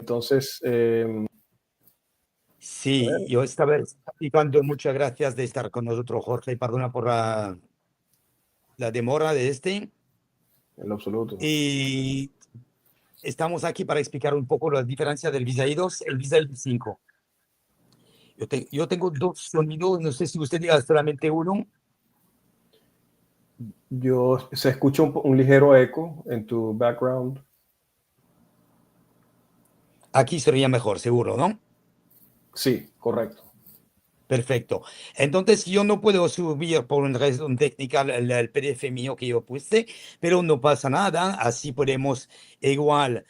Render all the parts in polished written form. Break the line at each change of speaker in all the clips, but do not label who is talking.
Entonces,
sí, yo estaba explicando, muchas gracias de estar con nosotros, Jorge, perdona por la demora de
en lo absoluto.
y estamos aquí para explicar un poco la diferencia del Visa I2 y el Visa I5. Yo tengo dos sonidos, no sé si usted diga solamente uno.
Se escucha un ligero eco en tu background.
Aquí sería mejor, seguro, ¿no?
Sí, correcto.
Perfecto. Entonces, yo no puedo subir por una razón técnica el PDF mío que yo puse, pero no pasa nada. Así podemos igual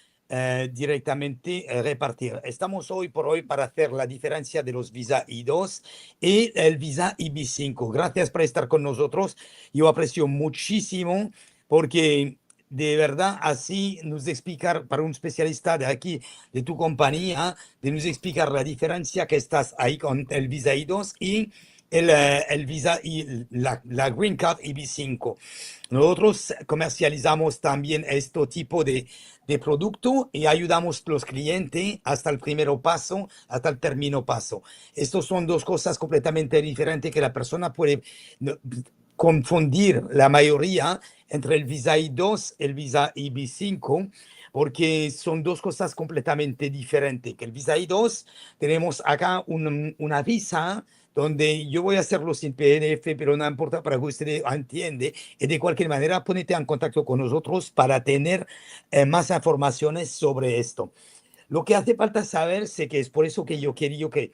directamente repartir. Estamos hoy por hoy para hacer la diferencia de los Visa I2 y el Visa IB5. Gracias por estar con nosotros. Yo aprecio muchísimo porque de verdad así nos explicar para un especialista de aquí, de tu compañía, de nos explicar la diferencia que estás ahí con el Visa I2 y el Visa y la Green Card IB5. Nosotros comercializamos también este tipo de producto y ayudamos a los clientes hasta el primer paso, hasta el término paso. Estos son dos cosas completamente diferentes que la persona puede confundir la mayoría entre el Visa I2 y el Visa IB5, porque son dos cosas completamente diferentes. Que el Visa I2, tenemos acá una visa donde yo voy a hacerlo sin PDF, pero no importa para que usted entiende. Y de cualquier manera, ponete en contacto con nosotros para tener más informaciones sobre esto. Lo que hace falta saber, sé que es por eso que yo quería que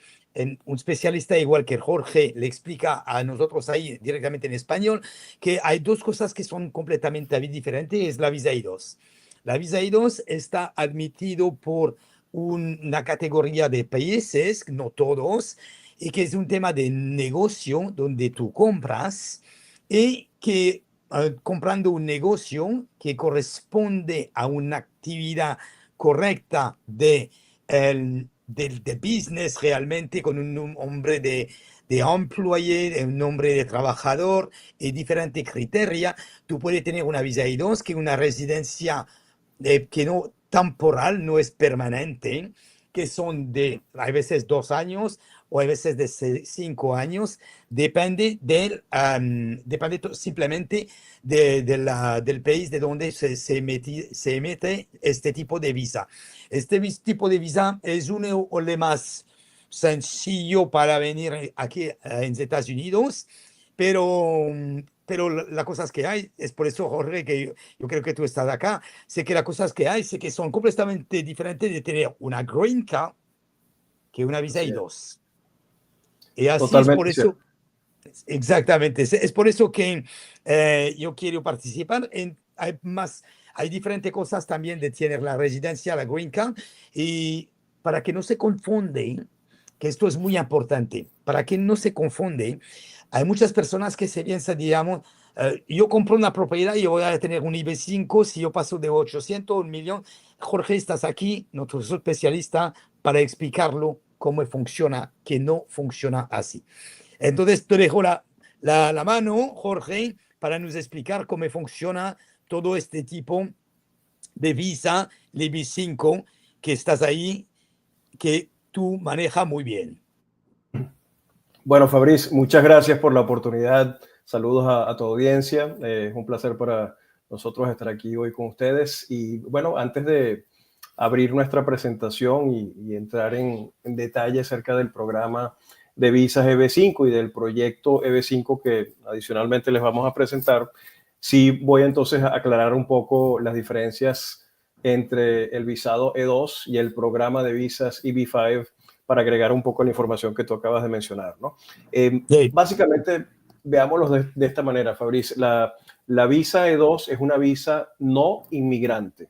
un especialista igual que Jorge le explica a nosotros ahí directamente en español, que hay dos cosas que son completamente diferentes, es la visa I2. La visa I2 está admitido por una categoría de países, no todos, y que es un tema de negocio donde tú compras y que comprando un negocio que corresponde a una actividad correcta de business realmente con un nombre de employee, un nombre de trabajador y diferentes criterios, tú puedes tener una visa I2 que es una residencia que no temporal, no es permanente, que son de, a veces 2 años o a veces de 5 años, depende simplemente del país de donde se emite este tipo de visa. Este tipo de visa es uno o el más sencillo para venir aquí en Estados Unidos, pero la cosa es que hay, es por eso, Jorge, que yo creo que tú estás acá, sé que las cosas que hay, sé que son completamente diferentes de tener una Green Card que una visa
Así es.
I2. Y así es por
Totalmente
eso,
cierto.
exactamente, es por eso que yo quiero participar. Hay diferentes cosas también de tener la residencia, la Green Card, y para que no se confunde, que esto es muy importante, para que no se confunde, hay muchas personas que se piensan, digamos, yo compro una propiedad y yo voy a tener un IB5 si yo paso de 800 a 1 millón. Jorge, estás aquí, nuestro especialista, para explicarlo cómo funciona, que no funciona así. Entonces, te dejo la mano, Jorge, para nos explicar cómo funciona todo este tipo de visa, el IB5, que estás ahí, que tú manejas muy bien.
Bueno, Fabriz, muchas gracias por la oportunidad. Saludos a tu audiencia. Es un placer para nosotros estar aquí hoy con ustedes. Y bueno, antes de abrir nuestra presentación y entrar en detalle acerca del programa de visas EB5 y del proyecto EB5 que adicionalmente les vamos a presentar, sí voy entonces a aclarar un poco las diferencias entre el visado E2 y el programa de visas EB5 para agregar un poco la información que tú acabas de mencionar, ¿no?
Sí.
Básicamente, veámoslo de esta manera, Fabriz. La visa E2 es una visa no inmigrante,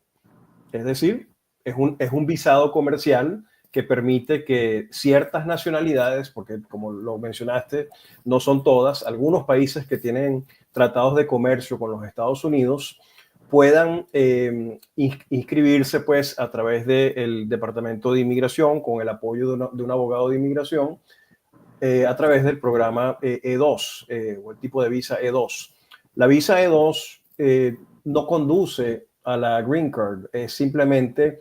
es decir, es un visado comercial que permite que ciertas nacionalidades, porque como lo mencionaste, no son todas, algunos países que tienen tratados de comercio con los Estados Unidos puedan inscribirse pues a través del Departamento de Inmigración con el apoyo de un abogado de inmigración a través del programa E2 o el tipo de visa E2. La visa E2 no conduce a la Green Card, es simplemente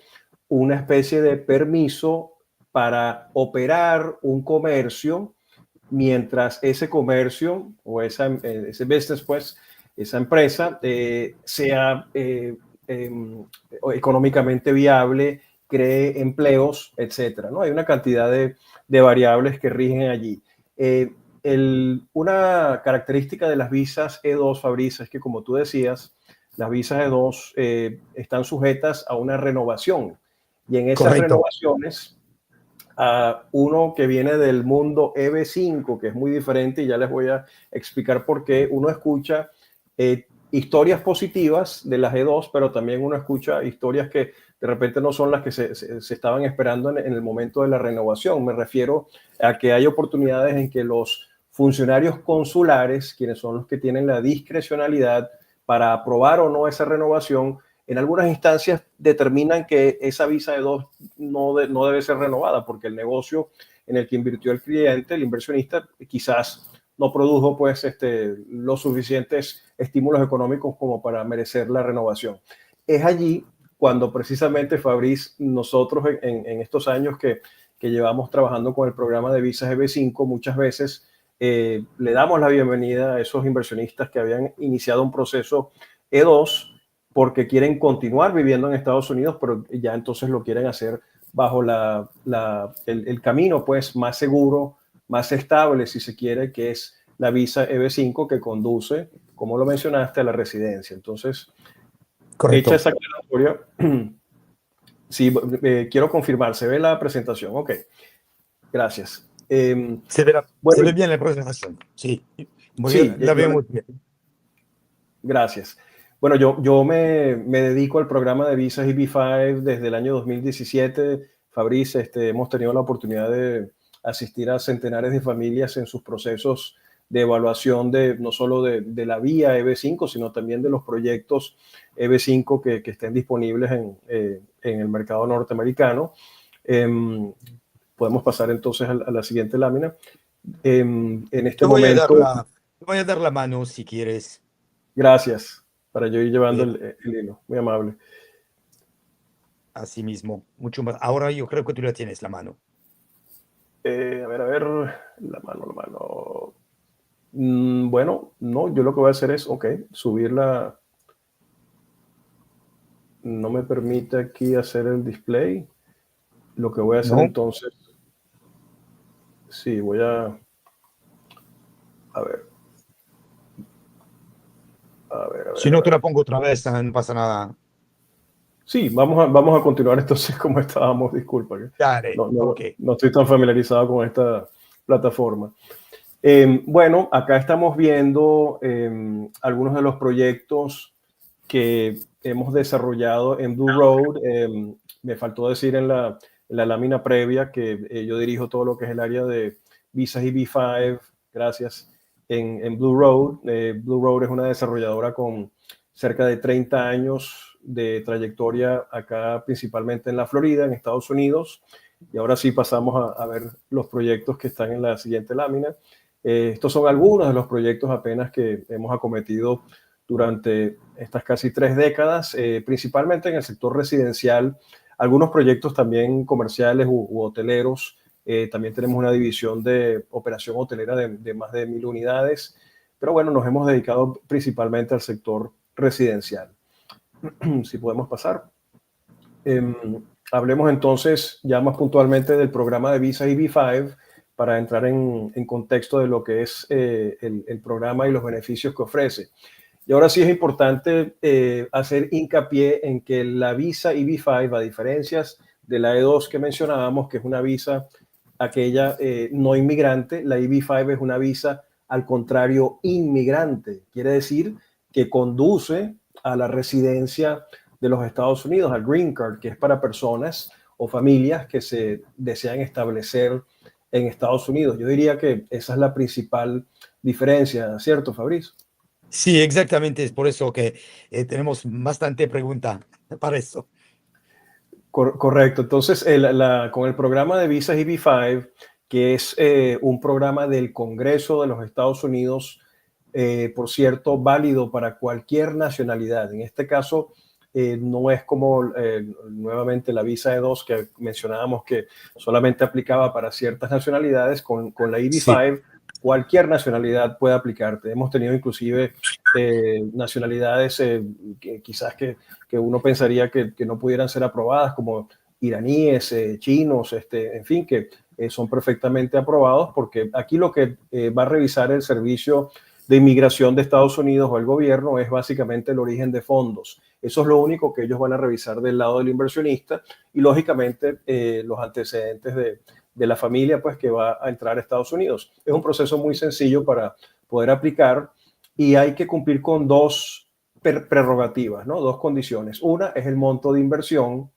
una especie de permiso para operar un comercio mientras ese comercio o ese business, pues, esa empresa sea económicamente viable, cree empleos, etcétera, ¿no? Hay una cantidad de variables que rigen allí. Una característica de las visas E2, Fabriz, es que, como tú decías, las visas E2 están sujetas a una renovación. Y en esas
Correcto.
renovaciones, a uno que viene del mundo EB5, que es muy diferente, y ya les voy a explicar por qué, uno escucha historias positivas de las E2, pero también uno escucha historias que de repente no son las que se estaban esperando en el momento de la renovación. Me refiero a que hay oportunidades en que los funcionarios consulares, quienes son los que tienen la discrecionalidad para aprobar o no esa renovación, en algunas instancias determinan que esa visa E2 no debe ser renovada porque el negocio en el que invirtió el cliente, el inversionista, quizás no produjo pues los suficientes estímulos económicos como para merecer la renovación. Es allí cuando precisamente, Fabriz, nosotros en estos años que llevamos trabajando con el programa de visas EB5, muchas veces le damos la bienvenida a esos inversionistas que habían iniciado un proceso E2 porque quieren continuar viviendo en Estados Unidos, pero ya entonces lo quieren hacer bajo el camino pues más seguro, más estable, si se quiere, que es la visa EB5 que conduce, como lo mencionaste, a la residencia. Entonces,
Correcto.
hecha esa aclaratoria, sí, quiero confirmar, ¿se ve la presentación? Ok, gracias.
Se
Bueno,
ve bien la presentación. Sí, muy
sí,
bien, la veo muy bien.
gracias. Bueno, yo me dedico al programa de visas EB5 desde el año 2017. Fabriz, hemos tenido la oportunidad de asistir a centenares de familias en sus procesos de evaluación no solo de la vía EB5, sino también de los proyectos EB5 que estén disponibles en el mercado norteamericano. Podemos pasar entonces a la siguiente lámina. En este
Te voy a dar
momento,
te voy a dar la mano si quieres.
gracias, para yo ir llevando
Eh,
el hilo. Muy amable.
Así mismo, mucho más. Ahora yo creo que tú la tienes la mano.
A ver, la mano. Bueno, no, yo lo que voy a hacer es, ok, subirla. No me permite aquí hacer el display. Lo que voy a hacer
¿No?
entonces, sí, a ver,
Si no, te la pongo otra vez, no pasa nada.
Sí, vamos a continuar entonces como estábamos, disculpa.
Dale,
No,
ok.
no estoy tan familiarizado con esta plataforma. Bueno, acá estamos viendo algunos de los proyectos que hemos desarrollado en Blue Road. Me faltó decir en la lámina previa que yo dirijo todo lo que es el área de visas y B5, gracias, en Blue Road. Blue Road es una desarrolladora con cerca de 30 años de trayectoria acá, principalmente en la Florida, en Estados Unidos. Y ahora sí pasamos a ver los proyectos que están en la siguiente lámina. Estos son algunos de los proyectos apenas que hemos acometido durante estas casi 3 décadas, principalmente en el sector residencial, algunos proyectos también comerciales u hoteleros. También tenemos una división de operación hotelera de más de 1,000 unidades, pero bueno, nos hemos dedicado principalmente al sector residencial. Si podemos pasar. Hablemos entonces ya más puntualmente del programa de Visa EB5 para entrar en contexto de lo que es el programa y los beneficios que ofrece. Y ahora sí es importante hacer hincapié en que la visa EB5, a diferencias de la E2 que mencionábamos, que es una visa aquella no inmigrante, la EB5 es una visa al contrario inmigrante. Quiere decir que conduce a la residencia de los Estados Unidos, al Green Card, que es para personas o familias que se desean establecer en Estados Unidos. Yo diría que esa es la principal diferencia, ¿cierto, Fabriz?
Sí, exactamente. Es por eso que tenemos bastante pregunta para eso.
Correcto. Entonces, con el programa de visas EB5, que es un programa del Congreso de los Estados Unidos, por cierto, válido para cualquier nacionalidad. En este caso, no es como nuevamente la visa E2 que mencionábamos que solamente aplicaba para ciertas nacionalidades. Con la
Sí.
EB5 cualquier nacionalidad puede aplicarte. Hemos tenido inclusive nacionalidades que quizás que uno pensaría que no pudieran ser aprobadas, como iraníes, chinos, en fin, que son perfectamente aprobados, porque aquí lo que va a revisar el servicio de inmigración de Estados Unidos o el gobierno es básicamente el origen de fondos. Eso es lo único que ellos van a revisar del lado del inversionista y lógicamente los antecedentes de la familia pues que va a entrar a Estados Unidos. Es un proceso muy sencillo para poder aplicar y hay que cumplir con dos prerrogativas, ¿no? Dos condiciones. Una es el monto de inversión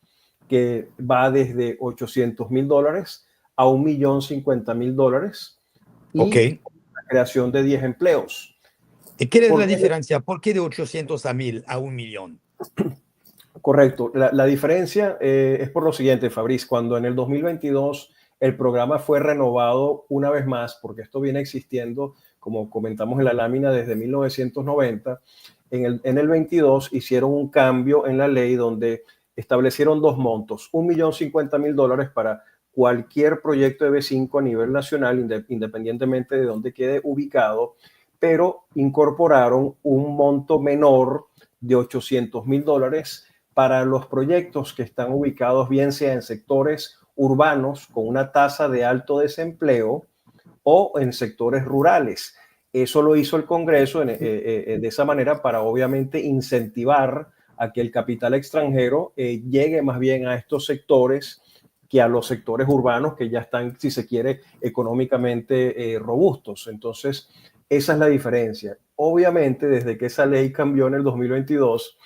que va desde $800,000 a $1,050,000
Ok.
y la creación de 10 empleos.
¿Y qué es la
Porque,
diferencia? ¿Por qué de 800 a 1000 a 1 millón?
correcto, la diferencia es por lo siguiente, Fabriz, cuando en el 2022 el programa fue renovado una vez más, porque esto viene existiendo, como comentamos en la lámina, desde 1990, en el 22 hicieron un cambio en la ley donde establecieron dos montos, $1,050,000 para cualquier proyecto de B5 a nivel nacional, independientemente de dónde quede ubicado, pero incorporaron un monto menor de $800,000 para los proyectos que están ubicados bien sea en sectores urbanos con una tasa de alto desempleo o en sectores rurales. Eso lo hizo el Congreso de esa manera para obviamente incentivar a que el capital extranjero llegue más bien a estos sectores que a los sectores urbanos que ya están, si se quiere, económicamente robustos. Entonces, esa es la diferencia. Obviamente, desde que esa ley cambió en el 2022,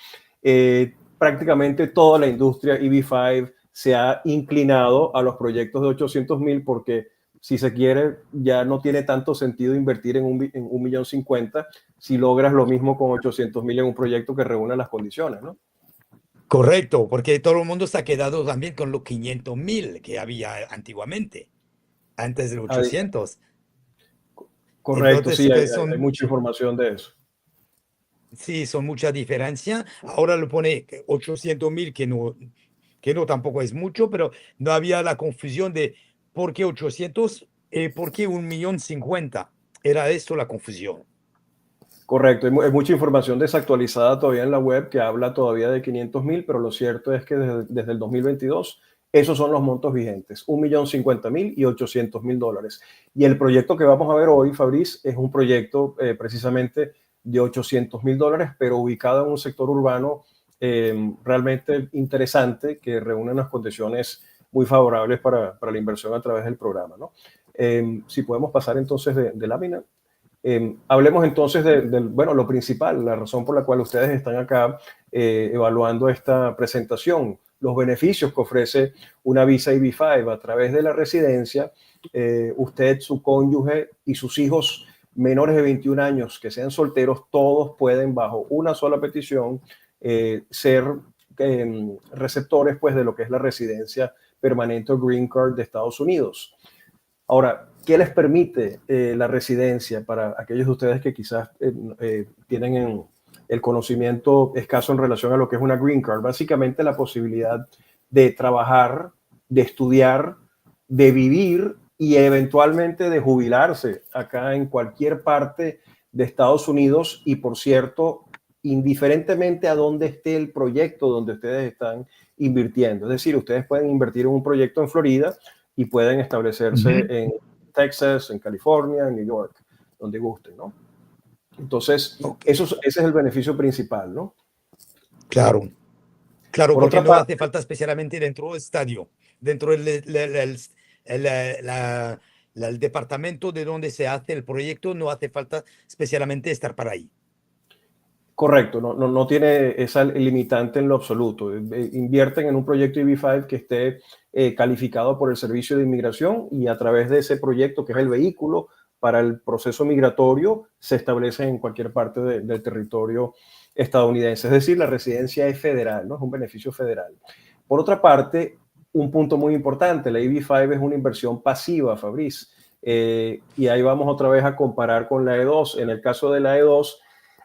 prácticamente toda la industria EB5 se ha inclinado a los proyectos de 800,000 porque si se quiere, ya no tiene tanto sentido invertir en 1,050,000 si logras lo mismo con 800,000 en un proyecto que reúna las condiciones, ¿no?
Correcto, porque todo el mundo se ha quedado también con los 500,000 que había antiguamente, antes de
Ah,
800.
correcto,
Entonces,
sí, hay,
pues
hay
son,
mucha información de eso.
sí, son mucha diferencia. Ahora lo pone 800,000, que no tampoco es mucho, pero no había la confusión de por qué 800, por qué 1,050,000. Era esto la confusión.
Correcto, hay mucha información desactualizada todavía en la web que habla todavía de 500,000, pero lo cierto es que desde el 2022 esos son los montos vigentes, 1,050,000 y $800,000. Y el proyecto que vamos a ver hoy, Fabriz, es un proyecto precisamente de $800,000, pero ubicado en un sector urbano realmente interesante que reúne unas condiciones muy favorables para la inversión a través del programa, ¿no? Si podemos pasar entonces de lámina. Hablemos entonces bueno, lo principal, la razón por la cual ustedes están acá evaluando esta presentación, los beneficios que ofrece una visa EB5 a través de la residencia. Usted, su cónyuge y sus hijos menores de 21 años que sean solteros, todos pueden bajo una sola petición ser receptores pues, de lo que es la residencia permanente o Green Card de Estados Unidos. Ahora, ¿qué les permite la residencia para aquellos de ustedes que quizás tienen el conocimiento escaso en relación a lo que es una Green Card? Básicamente la posibilidad de trabajar, de estudiar, de vivir y eventualmente de jubilarse acá en cualquier parte de Estados Unidos y, por cierto, indiferentemente a dónde esté el proyecto donde ustedes están invirtiendo. Es decir, ustedes pueden invertir en un proyecto en Florida y pueden establecerse en Texas, en California, en New York, donde gusten, ¿no? Entonces,
Ok.
ese es el beneficio principal, ¿no?
Claro, claro,
Por
porque
otra
no
parte,
hace falta especialmente dentro del estadio, dentro el, el departamento de donde se hace el proyecto, no hace falta especialmente estar para ahí.
correcto, no tiene esa limitante en lo absoluto. Invierten en un proyecto EB5 que esté calificado por el Servicio de Inmigración y a través de ese proyecto, que es el vehículo para el proceso migratorio, se establece en cualquier parte del territorio estadounidense. Es decir, la residencia es federal, ¿no? Es un beneficio federal. Por otra parte, un punto muy importante, la EB5 es una inversión pasiva, Fabriz. Y ahí vamos otra vez a comparar con la E2. En el caso de la E2,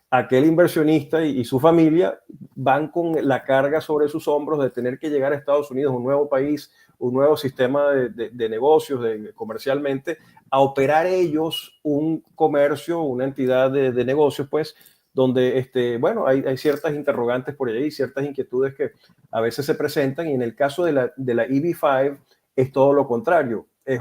aquel inversionista y su familia van con la carga sobre sus hombros de tener que llegar a Estados Unidos, un nuevo país, un nuevo sistema de negocios, comercialmente, a operar ellos un comercio, una entidad de negocios, pues, donde, bueno, hay ciertas interrogantes por ahí, ciertas inquietudes que a veces se presentan, y en el caso de la EB5 es todo lo contrario, es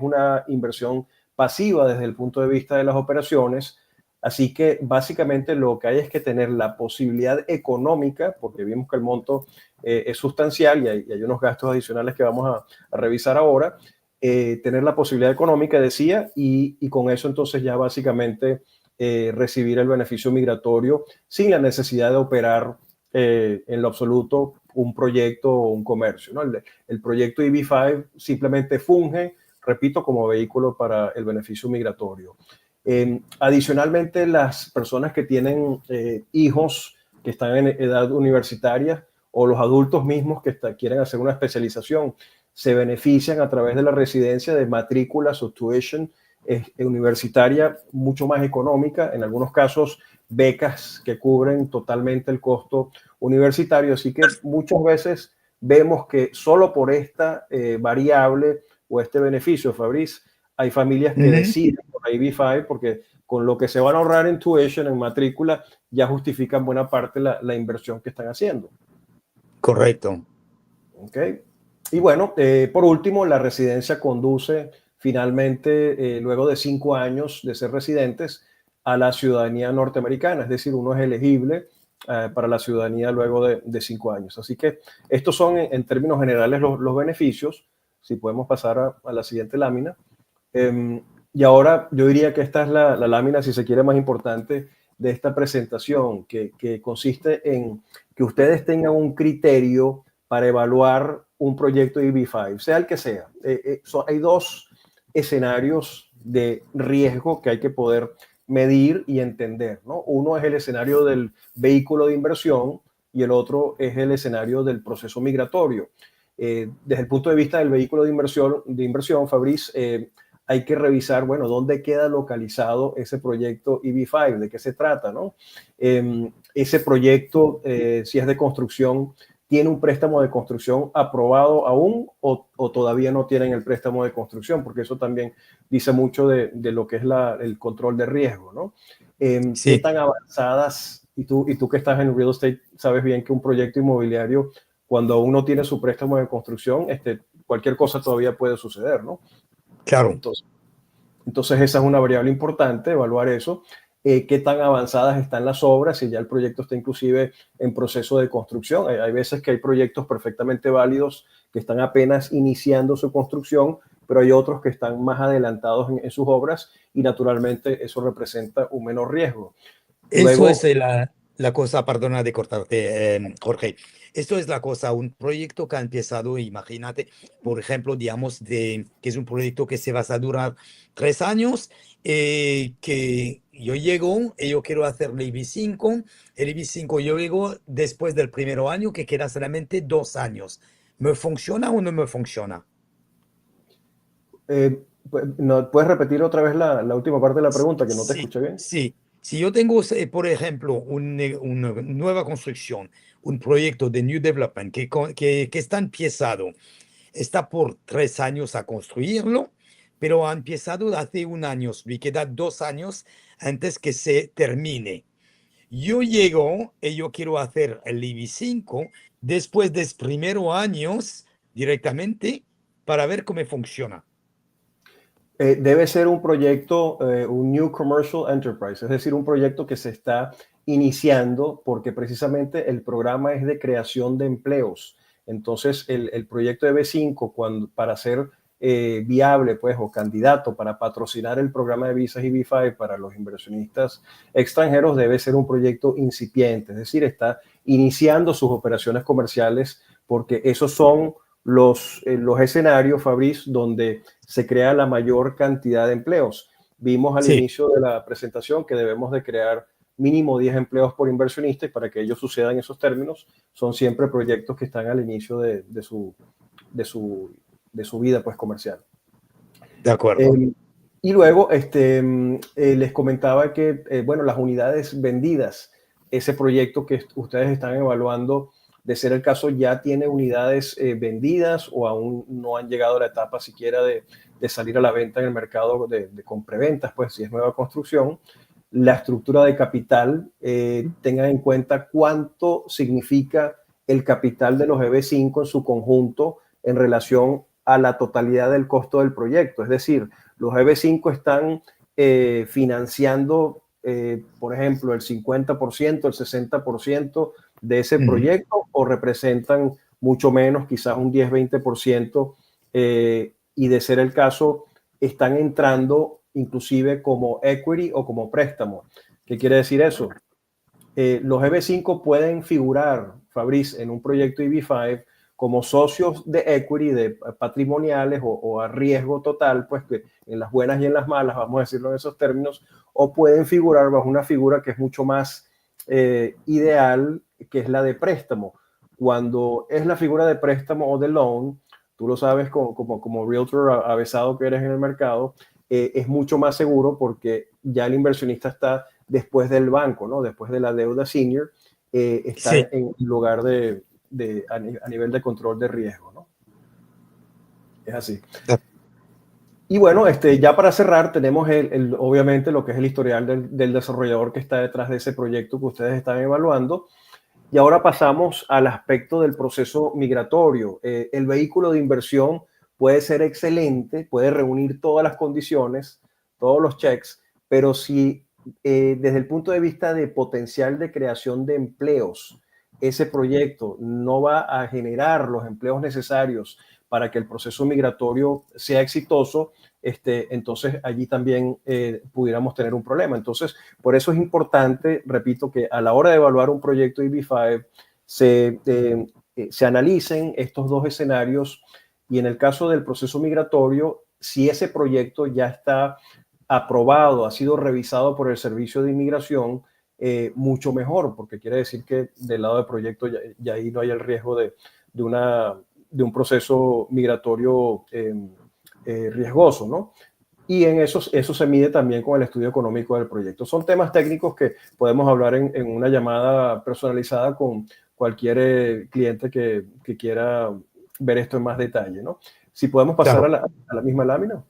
una inversión pasiva desde el punto de vista de las operaciones. Así que básicamente lo que hay es que tener la posibilidad económica, porque vimos que el monto es sustancial y hay unos gastos adicionales que vamos a revisar ahora, tener la posibilidad económica, decía, y con eso entonces ya básicamente recibir el beneficio migratorio sin la necesidad de operar en lo absoluto un proyecto o un comercio, ¿no? El proyecto EB5 simplemente funge, repito, como vehículo para el beneficio migratorio. Adicionalmente, las personas que tienen hijos que están en edad universitaria o los adultos mismos que quieren hacer una especialización se benefician a través de la residencia de matrículas o tuition universitaria mucho más económica, en algunos casos becas que cubren totalmente el costo universitario. Así que muchas veces vemos que solo por esta variable o este beneficio, Fabriz, hay familias que deciden por la EB5 porque con lo que se van a ahorrar en tuition, en matrícula, ya justifican buena parte la inversión que están haciendo.
Correcto.
¿Ok? Y bueno, por último, la residencia conduce finalmente, luego de 5 años de ser residentes, a la ciudadanía norteamericana, es decir, uno es elegible para la ciudadanía luego de 5 años. Así que estos son en términos generales los beneficios. Si podemos pasar a la siguiente lámina. Y ahora yo diría que esta es la lámina, si se quiere, más importante de esta presentación, que consiste en que ustedes tengan un criterio para evaluar un proyecto EB5, sea el que sea. Hay dos escenarios de riesgo que hay que poder medir y entender, ¿no? Uno es el escenario del vehículo de inversión y el otro es el escenario del proceso migratorio. Desde el punto de vista del vehículo de inversión, Fabriz, hay que revisar, bueno, dónde queda localizado ese proyecto EB5, de qué se trata, ¿no? Ese proyecto, si es de construcción, ¿tiene un préstamo de construcción aprobado aún o todavía no tienen el préstamo de construcción? Porque eso también dice mucho de lo que es el control de riesgo, ¿no?
Sí.
¿Qué tan avanzadas, y tú que estás en real estate, sabes bien que un proyecto inmobiliario, cuando aún no tiene su préstamo de construcción, cualquier cosa todavía puede suceder, ¿no?
Claro.
Entonces esa es una variable importante, evaluar eso. Qué tan avanzadas están las obras, si ya el proyecto está inclusive en proceso de construcción. Hay veces que hay proyectos perfectamente válidos que están apenas iniciando su construcción, pero hay otros que están más adelantados en sus obras y naturalmente eso representa un menor riesgo.
Eso
Luego,
es la cosa, perdona de cortarte, Jorge. Esto es la cosa, un proyecto que ha empezado, imagínate, por ejemplo, digamos, que es un proyecto que se va a durar 3 años, que yo llego y yo quiero hacer el IB5 yo llego después del primer año, que queda solamente 2 años. ¿Me funciona o no me funciona?
¿no puedes repetir otra vez la última parte de la pregunta, que no te
Sí,
escuché bien?
sí. Si yo tengo, por ejemplo, una nueva construcción, un proyecto de New Development que está empezado, está por 3 años a construirlo, pero ha empezado hace 1 año, me queda 2 años antes que se termine. Yo llego y yo quiero hacer el IB5 después de los primeros años directamente para ver cómo funciona.
Debe ser un proyecto, un New Commercial Enterprise, es decir, un proyecto que se está iniciando porque precisamente el programa es de creación de empleos. Entonces, el proyecto de B5, para ser viable, pues, o candidato para patrocinar el programa de visas y B5 para los inversionistas extranjeros, debe ser un proyecto incipiente, es decir, está iniciando sus operaciones comerciales porque esos son los escenarios, Fabriz, donde se crea la mayor cantidad de empleos. Vimos al
Sí.
inicio de la presentación que debemos de crear mínimo 10 empleos por inversionista y para que ello suceda en esos términos, son siempre proyectos que están al inicio de su vida pues, comercial.
De acuerdo.
Y luego les comentaba que, bueno, las unidades vendidas, ese proyecto que ustedes están evaluando, de ser el caso, ya tiene unidades vendidas o aún no han llegado a la etapa siquiera de salir a la venta en el mercado de compreventas, pues si es nueva construcción, la estructura de capital, tengan en cuenta cuánto significa el capital de los EB5 en su conjunto en relación a la totalidad del costo del proyecto. Es decir, los EB5 están financiando, por ejemplo, el 50%, el 60% de ese
Ujú.
proyecto o representan mucho menos, quizás un 10-20%, y de ser el caso, están entrando inclusive como equity o como préstamo. ¿Qué quiere decir eso? Los EB5 pueden figurar, Fabrice, en un proyecto EB5 como socios de equity, de patrimoniales o a riesgo total, pues que en las buenas y en las malas, vamos a decirlo en esos términos, o pueden figurar bajo una figura que es mucho más ideal, que es la de préstamo. Cuando es la figura de préstamo o de loan, tú lo sabes como realtor avesado que eres en el mercado, es mucho más seguro porque ya el inversionista está después del banco, ¿no? Después de la deuda senior, está
Sí.
en lugar a nivel de control de riesgo, ¿no? Es así. Y bueno, ya para cerrar, tenemos obviamente lo que es el historial del desarrollador que está detrás de ese proyecto que ustedes están evaluando. Y ahora pasamos al aspecto del proceso migratorio. El vehículo de inversión puede ser excelente, puede reunir todas las condiciones, todos los checks, pero si desde el punto de vista de potencial de creación de empleos, ese proyecto no va a generar los empleos necesarios para que el proceso migratorio sea exitoso, entonces allí también pudiéramos tener un problema. Entonces, por eso es importante, repito, que a la hora de evaluar un proyecto EB5 se analicen estos dos escenarios y en el caso del proceso migratorio, si ese proyecto ya está aprobado, ha sido revisado por el Servicio de Inmigración, mucho mejor, porque quiere decir que del lado del proyecto ya ahí no hay el riesgo de, una, de un proceso migratorio riesgoso, ¿no? Y en eso se mide también con el estudio económico del proyecto. Son temas técnicos que podemos hablar en una llamada personalizada con cualquier cliente que quiera ver esto en más detalle, ¿no? Si podemos pasar
Claro.
a la misma lámina,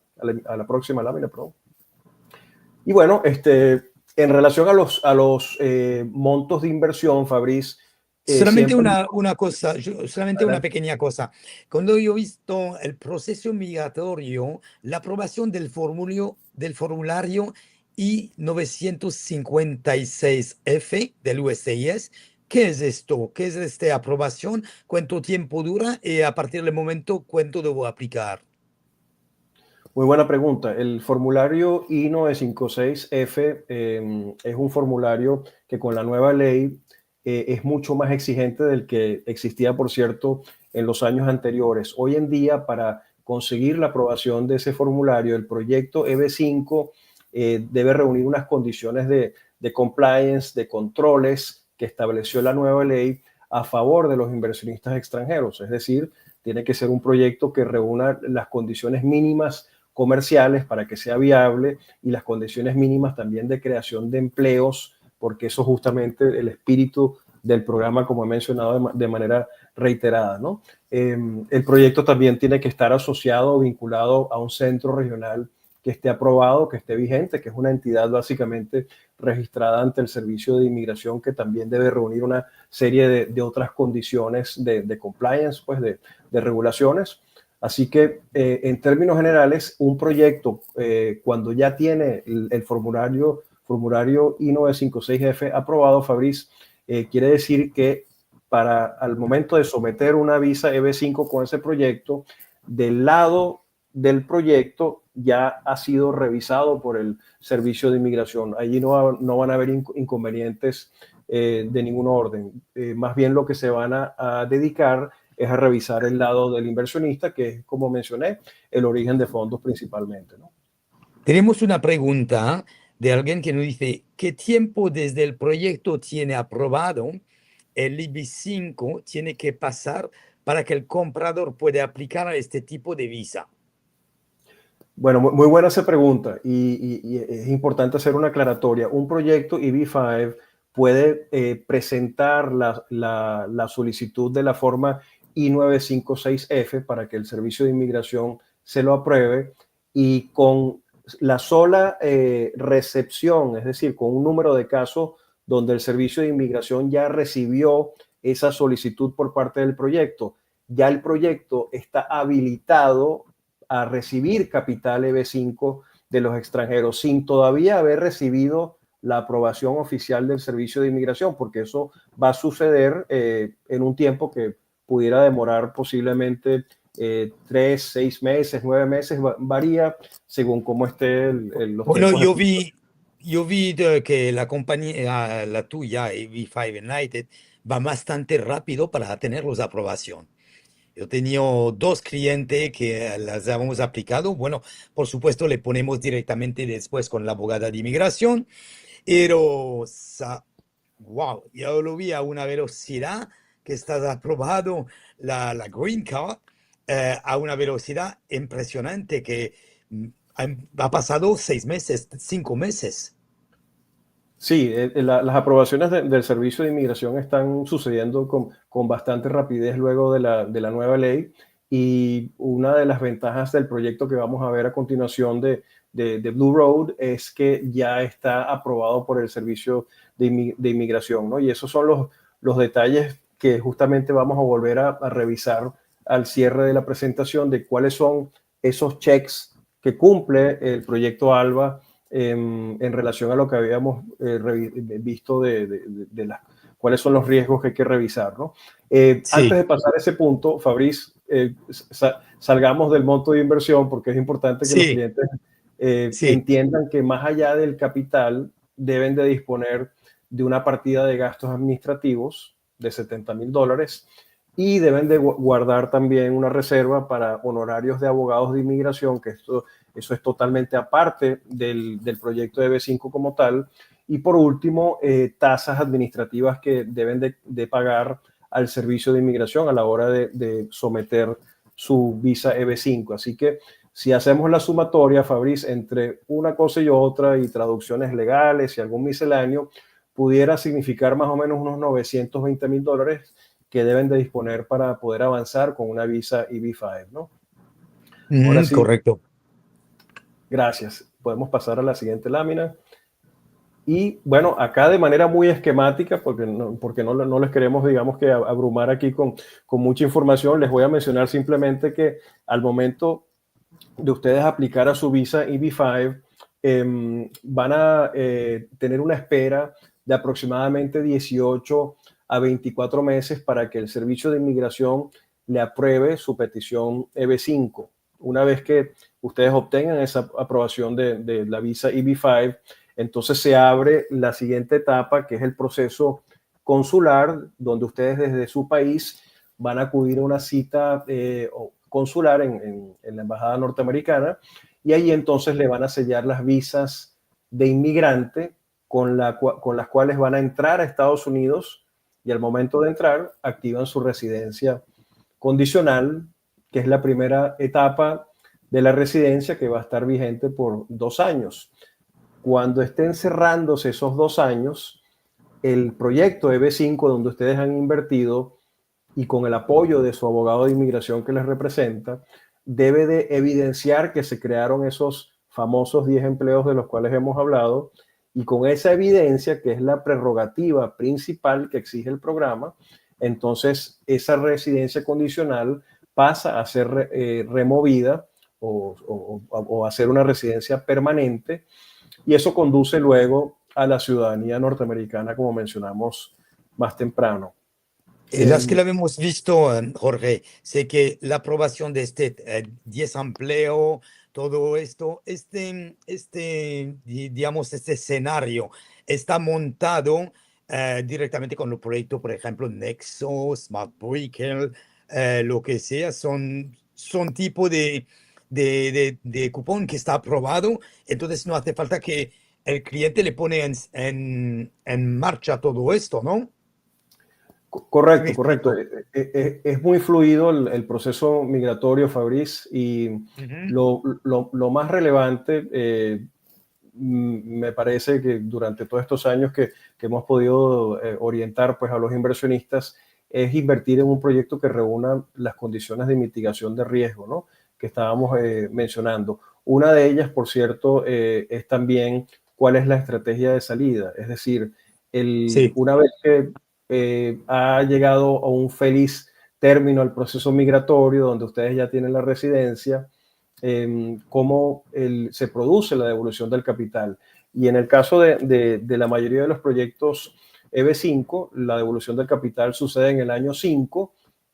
a la próxima lámina, perdón. Y bueno, en relación a los montos de inversión, Fabriz,
Solamente
siempre...
una cosa, solamente una
Adelante.
pequeña cosa. Cuando yo he visto el proceso migratorio, la aprobación del formulario I-956F del USCIS, ¿qué es esto? ¿Qué es esta aprobación? ¿Cuánto tiempo dura? Y a partir del momento, ¿cuánto debo aplicar?
Muy buena pregunta. El formulario I-956F es un formulario que con la nueva ley es mucho más exigente del que existía, por cierto, en los años anteriores. Hoy en día, para conseguir la aprobación de ese formulario, el proyecto EB5 debe reunir unas condiciones de compliance, de controles que estableció la nueva ley a favor de los inversionistas extranjeros. Es decir, tiene que ser un proyecto que reúna las condiciones mínimas comerciales para que sea viable y las condiciones mínimas también de creación de empleos, porque eso es justamente el espíritu del programa, como he mencionado de manera reiterada, ¿no? El proyecto también tiene que estar asociado o vinculado a un centro regional que esté aprobado, que esté vigente, que es una entidad básicamente registrada ante el Servicio de Inmigración, que también debe reunir una serie de otras condiciones de compliance, pues de regulaciones. Así que, en términos generales, un proyecto, cuando ya tiene el formulario I-956F aprobado, Fabriz, quiere decir que para al momento de someter una visa EB5 con ese proyecto, del lado del proyecto ya ha sido revisado por el Servicio de Inmigración. Allí no van a haber inconvenientes de ningún orden. Más bien lo que se van a dedicar es a revisar el lado del inversionista, que es, como mencioné, el origen de fondos principalmente, ¿no?
Tenemos una pregunta de alguien que nos dice, ¿qué tiempo desde el proyecto tiene aprobado el IB5 tiene que pasar para que el comprador pueda aplicar a este tipo de visa?
Bueno, muy buena esa pregunta y es importante hacer una aclaratoria. Un proyecto EB5 puede presentar la solicitud de la forma I-956F para que el Servicio de Inmigración se lo apruebe y con la sola recepción, es decir, con un número de casos donde el Servicio de Inmigración ya recibió esa solicitud por parte del proyecto, ya el proyecto está habilitado a recibir capital EB5 de los extranjeros sin todavía haber recibido la aprobación oficial del Servicio de Inmigración, porque eso va a suceder en un tiempo que pudiera demorar posiblemente 3, 6 meses, 9 meses, varía según cómo esté los
Bueno,
tiempos.
yo vi que la compañía, la tuya, EV5 United, va bastante rápido para tener los aprobación. Yo he tenido dos clientes que las hemos aplicado. Bueno, por supuesto, le ponemos directamente después con la abogada de inmigración, pero, wow, yo lo vi a una velocidad que está aprobado la Green Card a una velocidad impresionante que ha pasado 6 meses, 5 meses.
Sí, las aprobaciones del Servicio de Inmigración están sucediendo con bastante rapidez luego de la nueva ley y una de las ventajas del proyecto que vamos a ver a continuación de Blue Road es que ya está aprobado por el Servicio de Inmigración, ¿no? Y esos son los detalles que justamente vamos a volver a revisar al cierre de la presentación de cuáles son esos checks que cumple el proyecto ALBA en relación a lo que habíamos visto cuáles son los riesgos que hay que revisar, ¿no? Antes
Sí,
de pasar a ese punto, Fabriz, salgamos del monto de inversión porque es importante que los
sí,
clientes
sí.
entiendan que más allá del capital deben de disponer de una partida de gastos administrativos de $70,000 y deben de guardar también una reserva para honorarios de abogados de inmigración, que eso es totalmente aparte del proyecto de B5 como tal. Y por último, tasas administrativas que deben de pagar al servicio de inmigración a la hora de someter su visa EB5. Así que si hacemos la sumatoria, Fabriz, entre una cosa y otra y traducciones legales y algún misceláneo, pudiera significar más o menos unos $920,000 que deben de disponer para poder avanzar con una visa EB5, ¿no? Ahora sí,
Correcto.
gracias. Podemos pasar a la siguiente lámina. Y bueno, acá de manera muy esquemática, porque no les queremos, digamos, que abrumar aquí con mucha información, les voy a mencionar simplemente que al momento de ustedes aplicar a su visa EB5, van a tener una espera de aproximadamente 18 a 24 meses para que el Servicio de Inmigración le apruebe su petición EB5. Una vez que ustedes obtengan esa aprobación de la visa EB5, entonces se abre la siguiente etapa, que es el proceso consular, donde ustedes desde su país van a acudir a una cita consular en la embajada norteamericana y ahí entonces le van a sellar las visas de inmigrante con las cuales van a entrar a Estados Unidos y al momento de entrar activan su residencia condicional, que es la primera etapa de la residencia que va a estar vigente por 2 años. Cuando estén cerrándose esos 2 años, el proyecto EB5 donde ustedes han invertido y con el apoyo de su abogado de inmigración que les representa, debe de evidenciar que se crearon esos famosos 10 empleos de los cuales hemos hablado y con esa evidencia, que es la prerrogativa principal que exige el programa, entonces esa residencia condicional pasa a ser removida o a ser una residencia permanente y eso conduce luego a la ciudadanía norteamericana, como mencionamos más temprano.
Las que la hemos visto, Jorge, sé que la aprobación de este 10 empleo, todo esto, digamos, este escenario está montado directamente con el proyecto, por ejemplo, Nexo, Smart Breaker, lo que sea, son tipo de cupón que está aprobado, entonces no hace falta que el cliente le pone en marcha todo esto, ¿no? ¿Sí me
Correcto, correcto.
explico?
Es muy fluido el proceso migratorio, Fabriz, y
Ujú.
lo más relevante, me parece que durante todos estos años que hemos podido orientar pues, a los inversionistas, es invertir en un proyecto que reúna las condiciones de mitigación de riesgo, ¿no? Que estábamos mencionando. Una de ellas, por cierto, es también cuál es la estrategia de salida. Es decir,
Sí,
una vez que ha llegado a un feliz término el proceso migratorio, donde ustedes ya tienen la residencia, cómo se produce la devolución del capital. Y en el caso de la mayoría de los proyectos EB5, la devolución del capital sucede en el año 5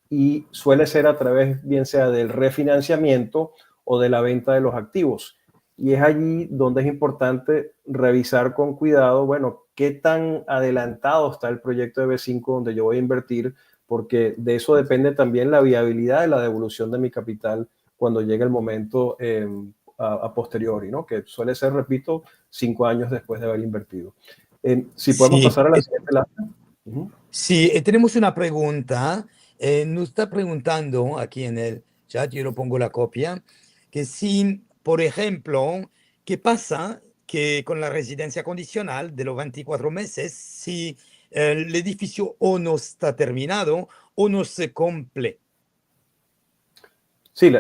y suele ser a través, bien sea del refinanciamiento o de la venta de los activos. Y es allí donde es importante revisar con cuidado, bueno, qué tan adelantado está el proyecto EB5 donde yo voy a invertir, porque de eso depende también la viabilidad de la devolución de mi capital cuando llega el momento a posteriori, ¿no? Que suele ser, repito, 5 años después de haber invertido. Si podemos
sí.
pasar a la siguiente lámina. Uh-huh.
Sí, tenemos una pregunta. Nos está preguntando aquí en el chat, yo lo pongo la copia, que si, por ejemplo, ¿qué pasa que con la residencia condicional de los 24 meses, si el edificio o no está terminado o no se cumple?
Sí,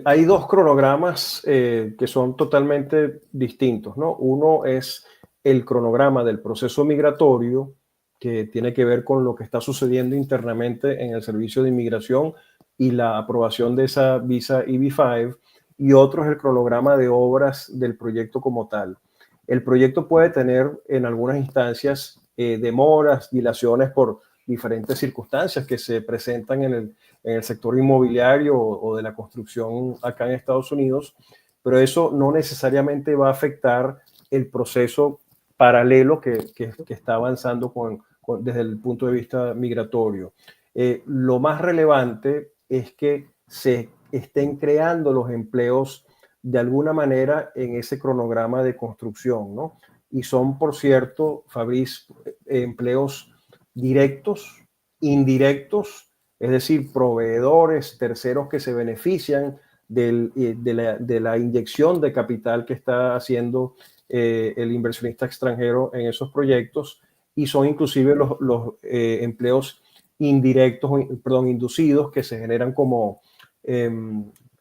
hay dos cronogramas que son totalmente distintos, ¿no? Uno es el cronograma del proceso migratorio, que tiene que ver con lo que está sucediendo internamente en el servicio de inmigración y la aprobación de esa visa EB5, y otro es el cronograma de obras del proyecto como tal. El proyecto puede tener en algunas instancias demoras, dilaciones por diferentes circunstancias que se presentan en el sector inmobiliario o de la construcción acá en Estados Unidos, pero eso no necesariamente va a afectar el proceso paralelo que está avanzando desde el punto de vista migratorio. Lo más relevante es que se estén creando los empleos de alguna manera en ese cronograma de construcción, ¿no? Y son, por cierto, Fabriz, empleos directos, indirectos, es decir, proveedores, terceros que se benefician de la inyección de capital que está haciendo el inversionista extranjero en esos proyectos, y son inclusive los empleos indirectos, perdón, inducidos, que se generan como eh,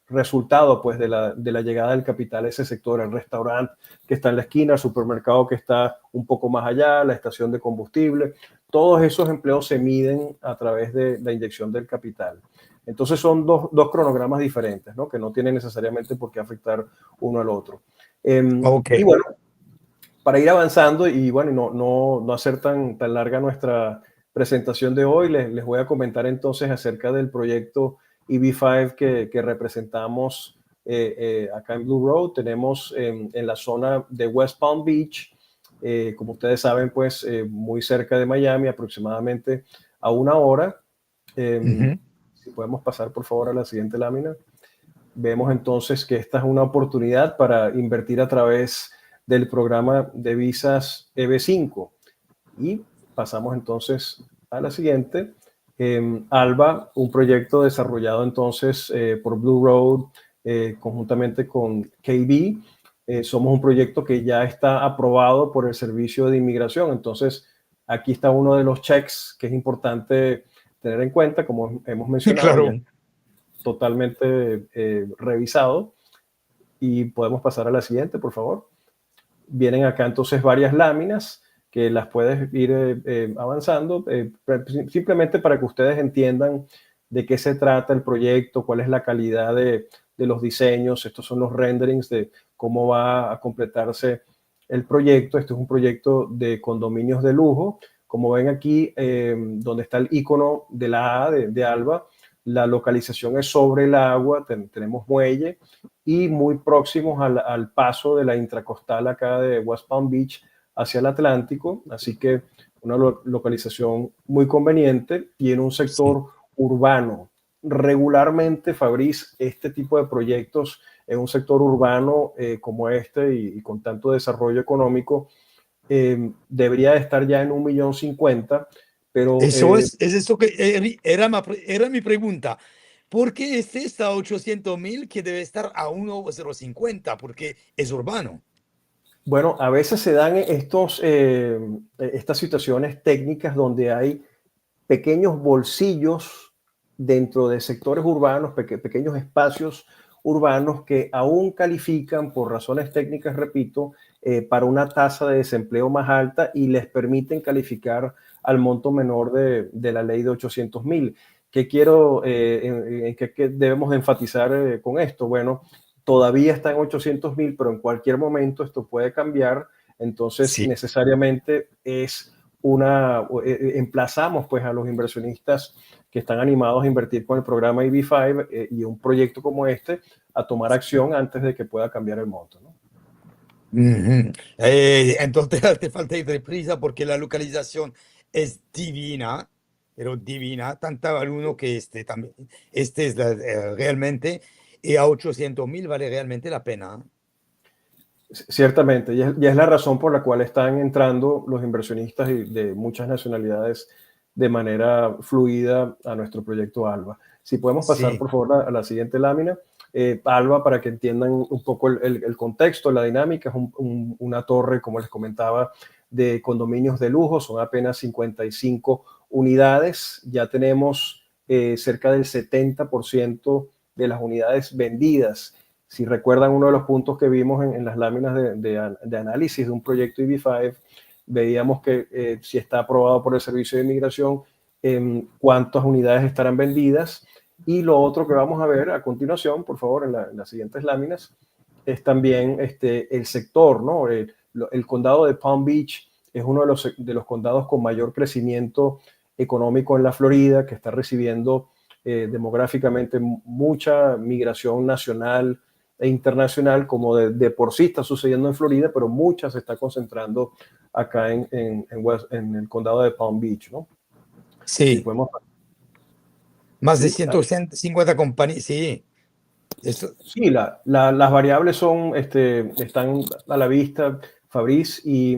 resultado pues, de la llegada del capital a ese sector, el restaurante que está en la esquina, el supermercado que está un poco más allá, la estación de combustible. Todos esos empleos se miden a través de la inyección del capital. Entonces son dos cronogramas diferentes, ¿no? Que no tienen necesariamente por qué afectar uno al otro.
Ok.
Y bueno, para ir avanzando y bueno, no hacer tan larga nuestra presentación de hoy, les voy a comentar entonces acerca del proyecto EB5 que representamos acá en Blue Road. Tenemos en la zona de West Palm Beach, como ustedes saben, pues muy cerca de Miami, aproximadamente a 1 hora.
Ujú.
Si podemos pasar por favor a la siguiente lámina. Vemos entonces que esta es una oportunidad para invertir a través del programa de visas EB5. Y pasamos entonces a la siguiente. ALBA, un proyecto desarrollado entonces por Blue Road conjuntamente con KB. Somos un proyecto que ya está aprobado por el Servicio de Inmigración. Entonces, aquí está uno de los checks que es importante tener en cuenta, como hemos mencionado, ya
Claro.
totalmente revisado. Y podemos pasar a la siguiente, por favor. Vienen acá entonces varias láminas que las puedes ir avanzando, simplemente para que ustedes entiendan de qué se trata el proyecto, cuál es la calidad de los diseños. Estos son los renderings de cómo va a completarse el proyecto. Este es un proyecto de condominios de lujo. Como ven aquí, donde está el icono de la A de ALBA, la localización es sobre el agua, tenemos muelle y muy próximos al paso de la intracostal acá de West Palm Beach hacia el Atlántico, así que una localización muy conveniente y en un
Sí.
sector urbano. Regularmente, Fabriz, este tipo de proyectos en un sector urbano como este y con tanto desarrollo económico debería de estar ya en 1,50,000, Pero
Eso es eso que era mi pregunta. ¿Por qué este está a 800.000 que debe estar a 1,050? Porque es urbano.
bueno, a veces se dan estas situaciones técnicas donde hay pequeños bolsillos dentro de sectores urbanos, pequeños espacios urbanos que aún califican por razones técnicas, repito, para una tasa de desempleo más alta y les permiten calificar al monto menor de la ley de 800.000. ¿Qué quiero, en qué debemos de enfatizar con esto? Bueno, todavía está en 800.000, pero en cualquier momento esto puede cambiar, entonces
Sí.
necesariamente emplazamos pues a los inversionistas que están animados a invertir con el programa EB5 y un proyecto como este a tomar acción antes de que pueda cambiar el monto, ¿no?
Ujú. Entonces te falta ir deprisa porque la localización es divina, pero divina, tanta vale uno que este también, este es realmente, y a 800.000 vale realmente la pena.
Ciertamente, y es la razón por la cual están entrando los inversionistas de muchas nacionalidades de manera fluida a nuestro proyecto ALBA. Si podemos pasar,
Sí,
por favor, a la siguiente lámina. ALBA, para que entiendan un poco el contexto, la dinámica, es una torre, como les comentaba, de condominios de lujo, son apenas 55 unidades, ya tenemos cerca del 70% de las unidades vendidas. Si recuerdan uno de los puntos que vimos en las láminas de análisis de un proyecto EB5, veíamos que si está aprobado por el Servicio de Inmigración, cuántas unidades estarán vendidas. Y lo otro que vamos a ver a continuación, por favor, en las siguientes láminas, es también el sector, ¿no? El condado de Palm Beach es uno de los condados con mayor crecimiento económico en la Florida, que está recibiendo demográficamente mucha migración nacional e internacional, como de por sí está sucediendo en Florida, pero mucha se está concentrando acá en el condado de Palm Beach, ¿no? Si
sí,
podemos,
más de
sí,
150 compañías, sí. Eso,
sí, las variables están a la vista, Fabriz, y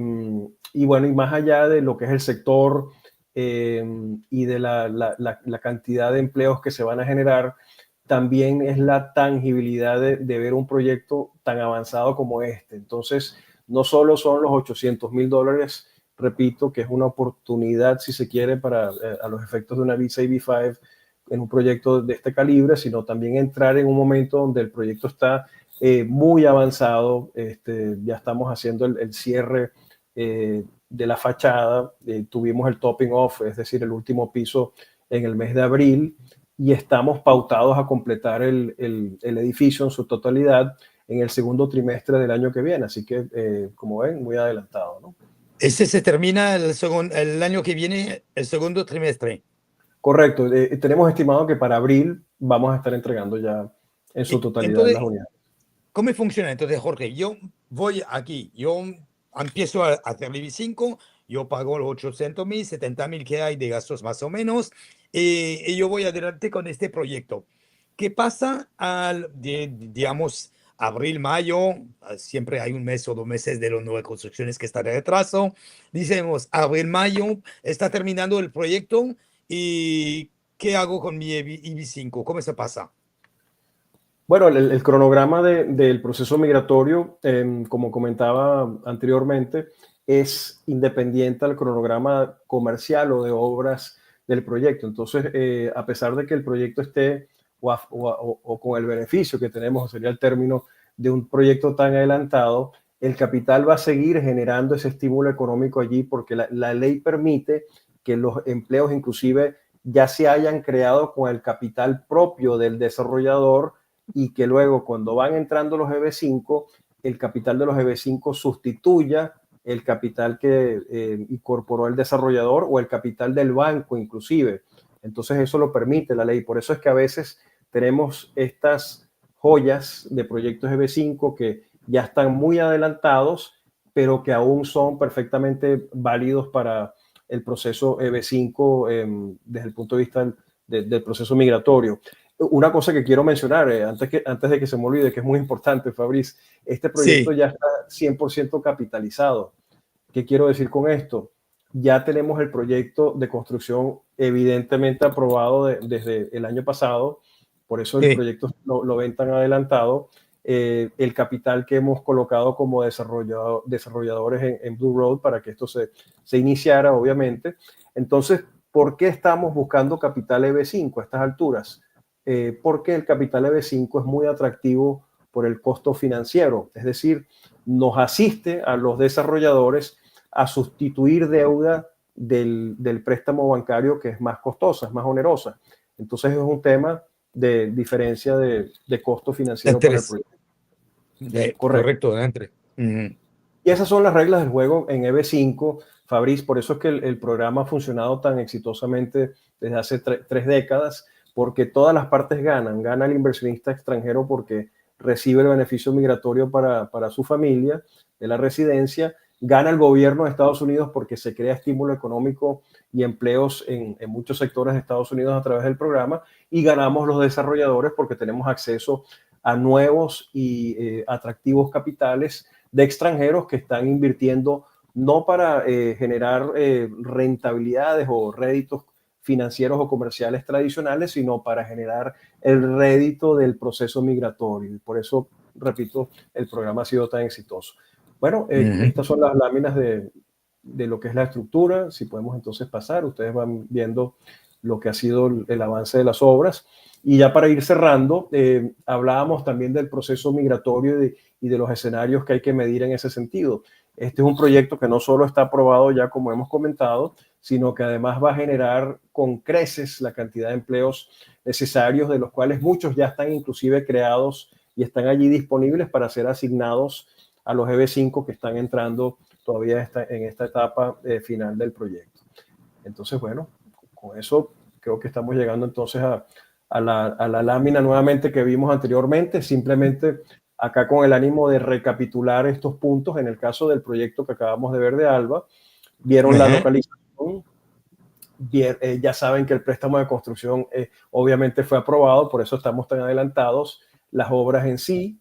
bueno, y más allá de lo que es el sector y de la cantidad de empleos que se van a generar, también es la tangibilidad de ver un proyecto tan avanzado como este. Entonces, no solo son los $800.000, repito, que es una oportunidad, si se quiere, a los efectos de una visa EB5 en un proyecto de este calibre, sino también entrar en un momento donde el proyecto está muy avanzado. Ya estamos haciendo el cierre de la fachada, tuvimos el topping off, es decir, el último piso en el mes de abril, y estamos pautados a completar el edificio en su totalidad en el segundo trimestre del año que viene. Así que, como ven, muy adelantado, ¿no?
ese se termina el año que viene, el segundo trimestre.
Correcto. Tenemos estimado que para abril vamos a estar entregando ya en su totalidad las
Entonces,
unidades.
¿cómo funciona? Entonces, Jorge, yo voy aquí, yo empiezo a hacer el IB5, yo pago los 800.000, 70.000 que hay de gastos más o menos, y yo voy adelante con este proyecto. ¿Qué pasa digamos, abril, mayo? Siempre hay un mes o 2 meses de las nuevas construcciones que están de retraso. Decimos, abril, mayo, está terminando el proyecto, ¿y qué hago con mi IB5? ¿Cómo se pasa?
Bueno, el cronograma del proceso migratorio, como comentaba anteriormente, es independiente al cronograma comercial o de obras del proyecto. Entonces, a pesar de que el proyecto esté o con el beneficio que tenemos, sería el término de un proyecto tan adelantado, el capital va a seguir generando ese estímulo económico allí porque la ley permite que los empleos inclusive ya se hayan creado con el capital propio del desarrollador y que luego cuando van entrando los EB5, el capital de los EB5 sustituya el capital que incorporó el desarrollador o el capital del banco inclusive. Entonces eso lo permite la ley. Por eso es que a veces tenemos estas joyas de proyectos EB5 que ya están muy adelantados, pero que aún son perfectamente válidos para el proceso EB5 desde el punto de vista del proceso migratorio. Una cosa que quiero mencionar, antes de que se me olvide, que es muy importante, Fabriz, este proyecto
Sí,
ya está 100% capitalizado. ¿Qué quiero decir con esto? ya tenemos el proyecto de construcción evidentemente aprobado desde el año pasado, por eso el
Sí.
proyecto lo ven tan adelantado. El capital que hemos colocado como desarrolladores en Blue Road para que esto se iniciara, obviamente. Entonces, ¿por qué estamos buscando capital EB5 a estas alturas? Porque el capital EB5 es muy atractivo por el costo financiero, es decir, nos asiste a los desarrolladores a sustituir deuda del préstamo bancario que es más costosa, es más onerosa. Entonces es un tema de diferencia de costo financiero para el proyecto. Correcto.
Correcto, entre.
Y esas son las reglas del juego en EB5, Fabriz. Por eso es que el programa ha funcionado tan exitosamente desde hace 3 décadas, porque todas las partes ganan. Gana el inversionista extranjero porque recibe el beneficio migratorio para su familia de la residencia. Gana el gobierno de Estados Unidos porque se crea estímulo económico y empleos en muchos sectores de Estados Unidos a través del programa. Y ganamos los desarrolladores porque tenemos acceso a nuevos y atractivos capitales de extranjeros que están invirtiendo no para generar rentabilidades o réditos financieros o comerciales tradicionales, sino para generar el rédito del proceso migratorio. Y por eso, repito, el programa ha sido tan exitoso. Bueno, estas son las láminas de lo que es la estructura. Si podemos entonces pasar, ustedes van viendo lo que ha sido el avance de las obras. Y ya para ir cerrando, hablábamos también del proceso migratorio y de los escenarios que hay que medir en ese sentido. Este es un proyecto que no solo está aprobado ya, como hemos comentado, sino que además va a generar con creces la cantidad de empleos necesarios, de los cuales muchos ya están inclusive creados y están allí disponibles para ser asignados a los EB5 que están entrando todavía en esta etapa final del proyecto. Entonces, bueno, con eso creo que estamos llegando entonces a la lámina nuevamente que vimos anteriormente, simplemente acá con el ánimo de recapitular estos puntos. En el caso del proyecto que acabamos de ver de Alba, vieron la localización, ya saben que el préstamo de construcción obviamente fue aprobado, por eso estamos tan adelantados. Las obras en sí,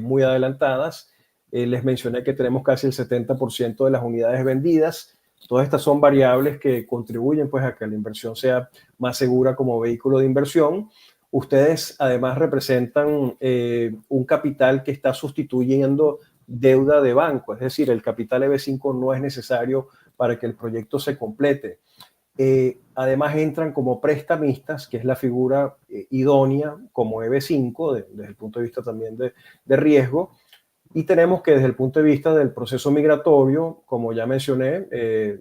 muy adelantadas. Les mencioné que tenemos casi el 70% de las unidades vendidas. Todas estas son variables que contribuyen pues, a que la inversión sea más segura como vehículo de inversión. Ustedes además representan un capital que está sustituyendo deuda de banco, es decir, el capital EB5 no es necesario para que el proyecto se complete. Además entran como prestamistas, que es la figura idónea como EB5 desde el punto de vista también de riesgo. Y tenemos que desde el punto de vista del proceso migratorio, como ya mencioné,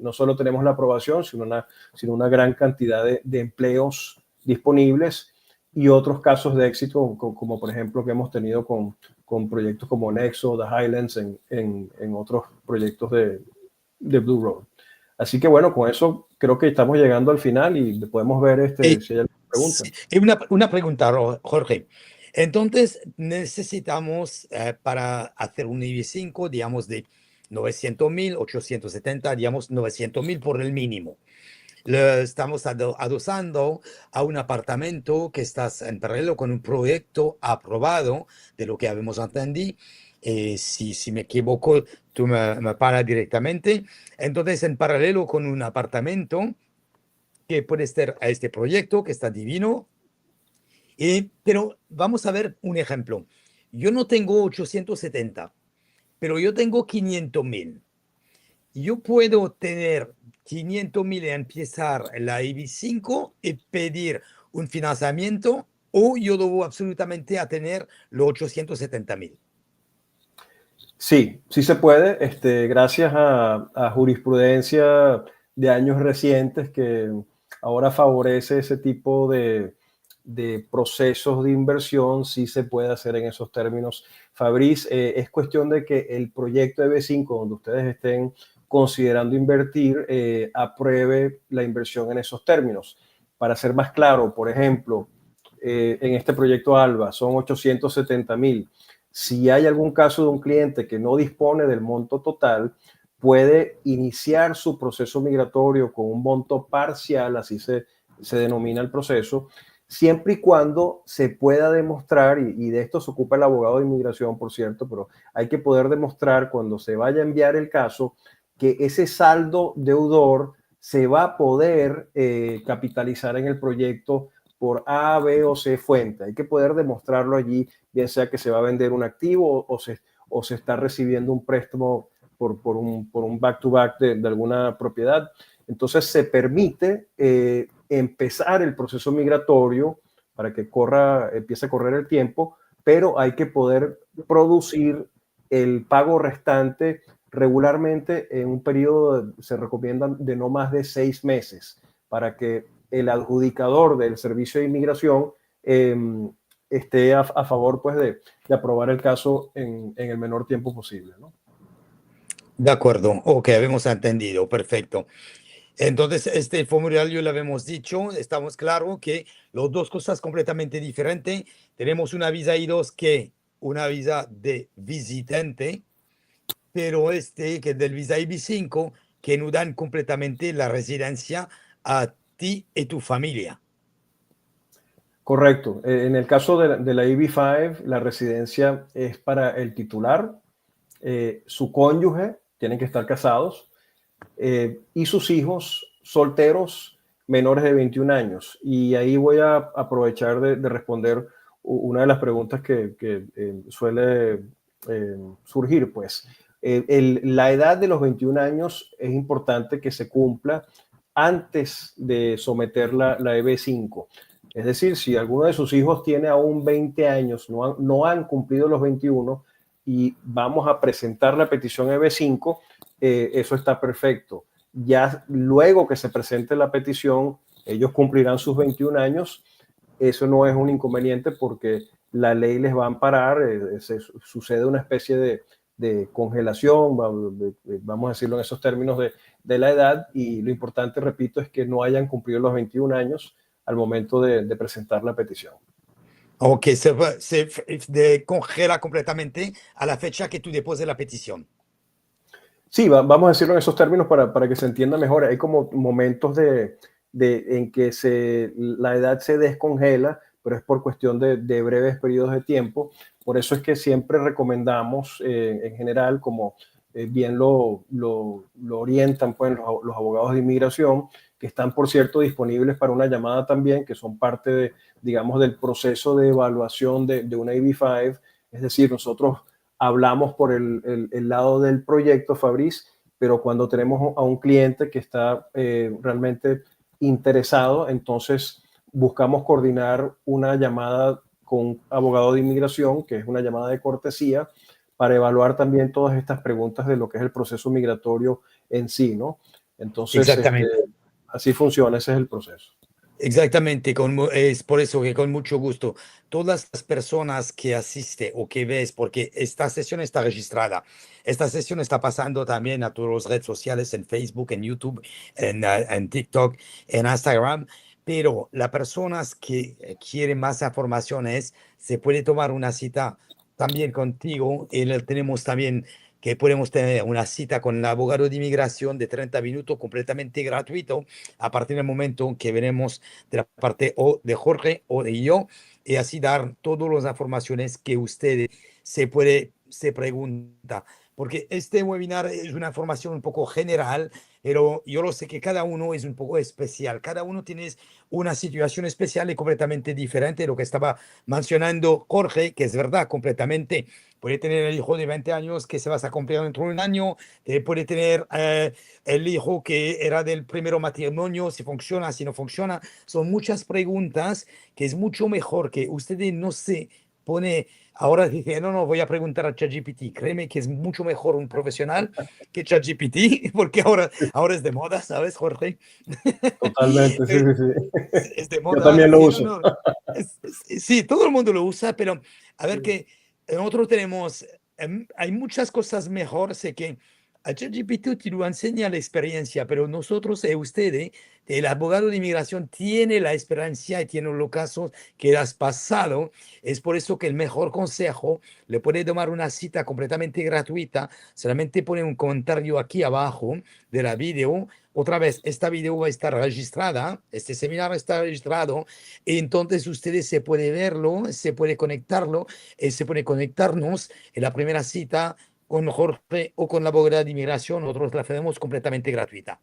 no solo tenemos la aprobación, sino una gran cantidad de empleos disponibles y otros casos de éxito, como por ejemplo que hemos tenido con proyectos como Nexo, The Highlands, en otros proyectos de Blue Road. Así que bueno, con eso creo que estamos llegando al final y podemos ver si hay alguna pregunta.
Sí, una pregunta, Jorge. Entonces, necesitamos para hacer un EB5, digamos, de 900.000, 870, digamos, 900.000 por el mínimo. Lo estamos adosando a un apartamento que está en paralelo con un proyecto aprobado, de lo que habíamos entendido. Si me equivoco, tú me paras directamente. Entonces, en paralelo con un apartamento que puede ser a este proyecto, que está divino. Pero vamos a ver un ejemplo. Yo no tengo 870, pero yo tengo 500.000. Yo puedo tener 500.000 y empezar la EB5 y pedir un financiamiento, o yo debo absolutamente a tener los 870.000.
Sí, sí se puede, gracias a jurisprudencia de años recientes que ahora favorece ese tipo de procesos de inversión, sí se puede hacer en esos términos. Fabriz, es cuestión de que el proyecto EB5, donde ustedes estén considerando invertir, apruebe la inversión en esos términos. Para ser más claro, por ejemplo, en este proyecto ALBA son 870.000. Si hay algún caso de un cliente que no dispone del monto total, puede iniciar su proceso migratorio con un monto parcial, así se denomina el proceso, siempre y cuando se pueda demostrar, y de esto se ocupa el abogado de inmigración, por cierto, pero hay que poder demostrar cuando se vaya a enviar el caso que ese saldo deudor se va a poder capitalizar en el proyecto por A, B o C fuente. Hay que poder demostrarlo allí, bien sea que se va a vender un activo o se está recibiendo un préstamo por un back-to-back de alguna propiedad. Entonces se permite empezar el proceso migratorio para que empiece a correr el tiempo, pero hay que poder producir el pago restante regularmente en un periodo, se recomienda de no más de 6 meses, para que el adjudicador del servicio de inmigración esté a favor pues, de aprobar el caso en el menor tiempo posible, ¿no?
De acuerdo, ok, habemos entendido, perfecto. Entonces, este formulario lo habíamos dicho, estamos claros que las dos cosas completamente diferentes. Tenemos una visa I2 que una visa de visitante, pero que es del visa IB5 que nos dan completamente la residencia a ti y tu familia.
Correcto. En el caso de la EB5, la residencia es para el titular, su cónyuge, tienen que estar casados, y sus hijos solteros menores de 21 años. Y ahí voy a aprovechar de responder una de las preguntas que suele surgir, pues. La edad de los 21 años es importante que se cumpla antes de someter la EB5. Es decir, si alguno de sus hijos tiene aún 20 años, no han cumplido los 21 y vamos a presentar la petición EB5, eso está perfecto. Ya luego que se presente la petición, ellos cumplirán sus 21 años. Eso no es un inconveniente porque la ley les va a amparar. Sucede una especie de congelación, vamos a decirlo en esos términos, de la edad. Y lo importante, repito, es que no hayan cumplido los 21 años al momento de presentar la petición.
Ok, se congela completamente a la fecha que tú deposes la petición.
Sí, vamos a decirlo en esos términos para que se entienda mejor. Hay como momentos en que la edad se descongela, pero es por cuestión de breves periodos de tiempo. Por eso es que siempre recomendamos, en general, como bien lo orientan pues, los abogados de inmigración, que están, por cierto, disponibles para una llamada también, que son parte digamos, del proceso de evaluación de una EB5. Es decir, nosotros hablamos por el lado del proyecto, Fabriz, pero cuando tenemos a un cliente que está realmente interesado, entonces buscamos coordinar una llamada con un abogado de inmigración, que es una llamada de cortesía, para evaluar también todas estas preguntas de lo que es el proceso migratorio en sí, ¿no? Entonces,
Exactamente.
así funciona, ese es el proceso.
Exactamente, es por eso que con mucho gusto, todas las personas que asisten o que ves, porque esta sesión está registrada, esta sesión está pasando también a todas las redes sociales, en Facebook, en YouTube, en TikTok, en Instagram, pero las personas que quieren más informaciones, se puede tomar una cita también contigo y tenemos también que podemos tener una cita con el abogado de inmigración de 30 minutos completamente gratuito a partir del momento que veremos de la parte o de Jorge o de yo y así dar todas las informaciones que usted se pregunta. Porque este webinar es una información un poco general, pero yo lo sé que cada uno es un poco especial. Cada uno tiene una situación especial y completamente diferente de lo que estaba mencionando Jorge, que es verdad, completamente. Puede tener el hijo de 20 años que se va a cumplir dentro de un año, puede tener el hijo que era del primer matrimonio, si funciona, si no funciona. Son muchas preguntas que es mucho mejor que ustedes no se pone, ahora dice, no, voy a preguntar a ChatGPT. Créeme que es mucho mejor un profesional que ChatGPT, porque ahora es de moda, ¿sabes, Jorge?
Totalmente, sí, sí, sí.
Es de
Yo
moda,
también lo
sí,
uso.
sí, todo el mundo lo usa, pero a ver que nosotros tenemos, hay muchas cosas mejor, sé que a ChatGPT te lo enseña la experiencia, pero nosotros, ustedes, el abogado de inmigración tiene la experiencia y tiene los casos que has pasado. Es por eso que el mejor consejo, le puede tomar una cita completamente gratuita, solamente pone un comentario aquí abajo de la video. Otra vez, esta video va a estar registrada, este seminario está registrado, y entonces ustedes se puede verlo, se puede conectarlo, se puede conectarnos en la primera cita con Jorge o con la abogada de inmigración, nosotros la hacemos completamente gratuita.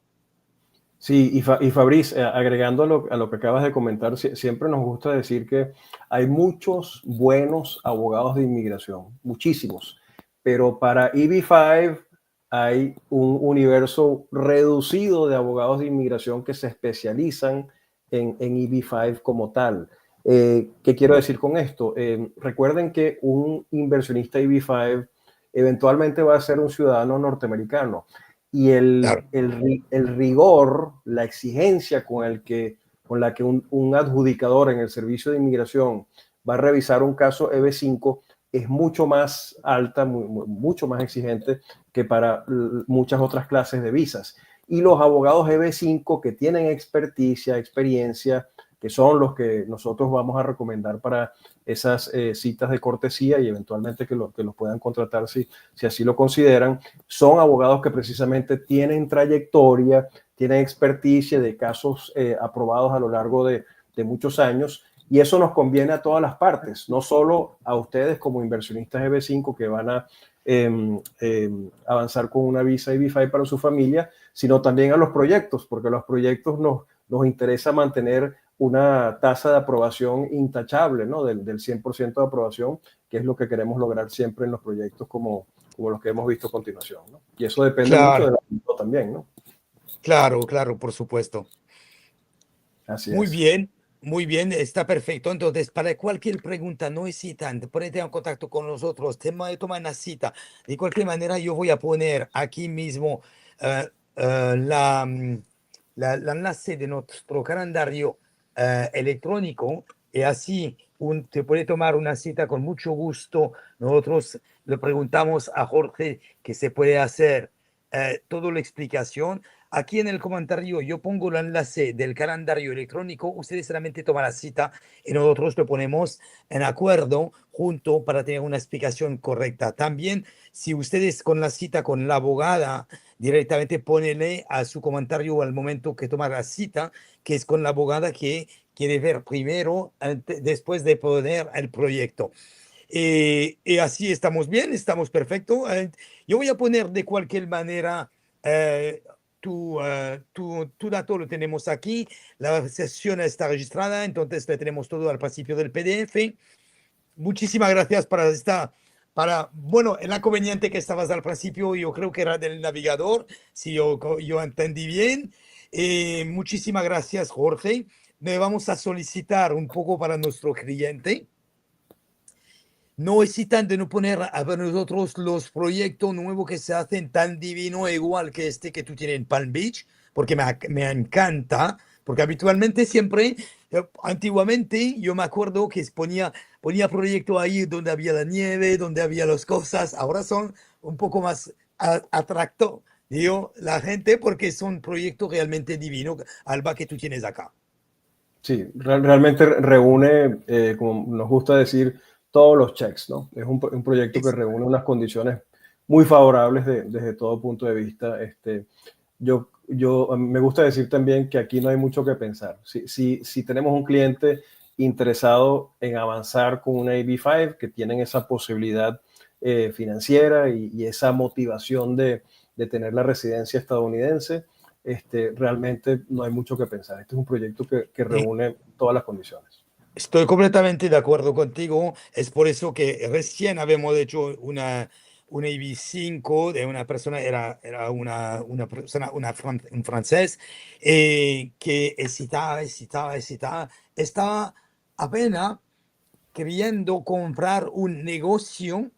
Sí, y Fabriz, agregando a lo que acabas de comentar, siempre nos gusta decir que hay muchos buenos abogados de inmigración, muchísimos, pero para EB5 hay un universo reducido de abogados de inmigración que se especializan en EB5 como tal. ¿Qué quiero decir con esto? Recuerden que un inversionista EB5 eventualmente va a ser un ciudadano norteamericano y
Claro.
el rigor, la exigencia con la que un adjudicador en el servicio de inmigración va a revisar un caso EB5 es mucho más alta, mucho más exigente que para muchas otras clases de visas. Y los abogados EB5 que tienen experticia, experiencia, que son los que nosotros vamos a recomendar para esas citas de cortesía y eventualmente que los puedan contratar si así lo consideran, son abogados que precisamente tienen trayectoria, tienen experticia de casos aprobados a lo largo de muchos años y eso nos conviene a todas las partes, no solo a ustedes como inversionistas EB5 que van a avanzar con una visa EB5 para su familia, sino también a los proyectos, porque los proyectos nos interesa mantener una tasa de aprobación intachable, ¿no? Del 100% de aprobación, que es lo que queremos lograr siempre en los proyectos como los que hemos visto a continuación, ¿no? Y eso depende mucho
Claro,
de la también, ¿no?
claro, claro, por supuesto.
Así es.
Muy bien, está perfecto. Entonces, para cualquier pregunta, no hesitan, ponete en contacto con nosotros, toma una cita. De cualquier manera, yo voy a poner aquí mismo eh, la enlace de nuestro calendario electrónico y así te puede tomar una cita con mucho gusto. Nosotros le preguntamos a Jorge que se puede hacer toda la explicación. Aquí en el comentario yo pongo el enlace del calendario electrónico, ustedes solamente toman la cita y nosotros lo ponemos en acuerdo junto para tener una explicación correcta. También, si ustedes con la cita con la abogada directamente ponele a su comentario al momento que toma la cita, que es con la abogada que quiere ver primero, después de poner el proyecto. Y así estamos bien, estamos perfecto. Yo voy a poner de cualquier manera eh, tu dato lo tenemos aquí, la sesión está registrada, entonces le tenemos todo al principio del PDF. Muchísimas gracias bueno, el inconveniente que estabas al principio, yo creo que era del navegador, si yo entendí bien. Muchísimas gracias, Jorge. Le vamos a solicitar un poco para nuestro cliente. No hesitan de no poner a nosotros los proyectos nuevos que se hacen tan divino igual que este que tú tienes en Palm Beach, porque me encanta, porque habitualmente siempre, antiguamente yo me acuerdo que ponía proyecto ahí donde había la nieve, donde había las cosas, ahora son un poco más atracto, digo, la gente porque son proyectos realmente divinos, Alba, que tú tienes acá.
Sí, realmente reúne, como nos gusta decir, todos los checks, ¿no? Es un proyecto que
Es,
reúne unas condiciones muy favorables desde todo punto de vista. Me gusta decir también que aquí no hay mucho que pensar. Si tenemos un cliente interesado en avanzar con una AB5, que tienen esa posibilidad financiera y esa motivación de tener la residencia estadounidense, realmente no hay mucho que pensar. Este es un proyecto que reúne todas las condiciones.
Estoy completamente de acuerdo contigo. Es por eso que recién habíamos hecho una IB5 de una persona, era una persona, un francés, que excitaba. Estaba apenas queriendo comprar un negocio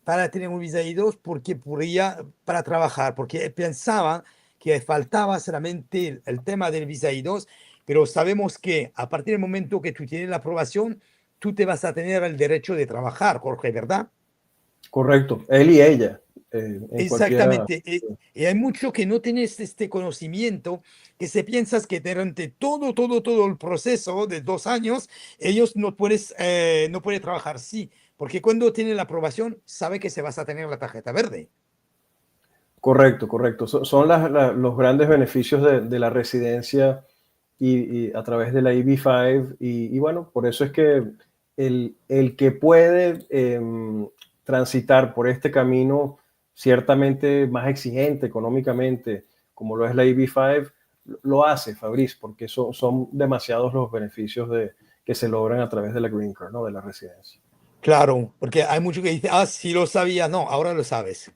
para tener un visa I2 porque podía, para trabajar, porque pensaba que faltaba solamente el tema del visa I2, pero sabemos que a partir del momento que tú tienes la aprobación, tú te vas a tener el derecho de trabajar, Jorge, ¿verdad?
Correcto, él y ella, en cualquiera.
Exactamente. Y hay mucho que no tienes este conocimiento, que se piensas que durante todo el proceso de 2 años, ellos no pueden trabajar, sí, porque cuando tienen la aprobación, sabe que se vas a tener la tarjeta verde.
Correcto, correcto. Son los grandes beneficios de la residencia y a través de la EB5. Y bueno, por eso es que el que puede transitar por este camino ciertamente más exigente económicamente, como lo es la EB5, lo hace, Fabriz, porque son demasiados los beneficios que se logran a través de la Green Card, ¿no? De la residencia.
Claro, porque hay mucho que dice, sí lo sabía, no, ahora lo sabes.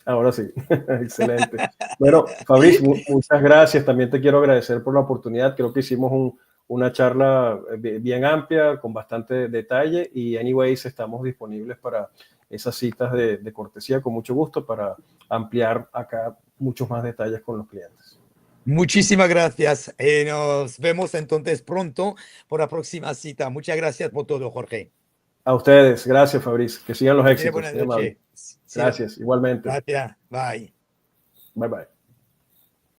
Ahora sí, excelente. Bueno, Fabriz, muchas gracias. También te quiero agradecer por la oportunidad. Creo que hicimos una charla bien amplia, con bastante detalle, y anyways, estamos disponibles para esas citas de cortesía con mucho gusto para ampliar acá muchos más detalles con los clientes.
Muchísimas gracias. Nos vemos entonces pronto por la próxima cita. Muchas gracias por todo, Jorge.
A ustedes, gracias, Fabriz. Que sigan los éxitos.
Buenas
Muy amable.
noches.
Gracias, igualmente.
Gracias. Bye.
Bye bye.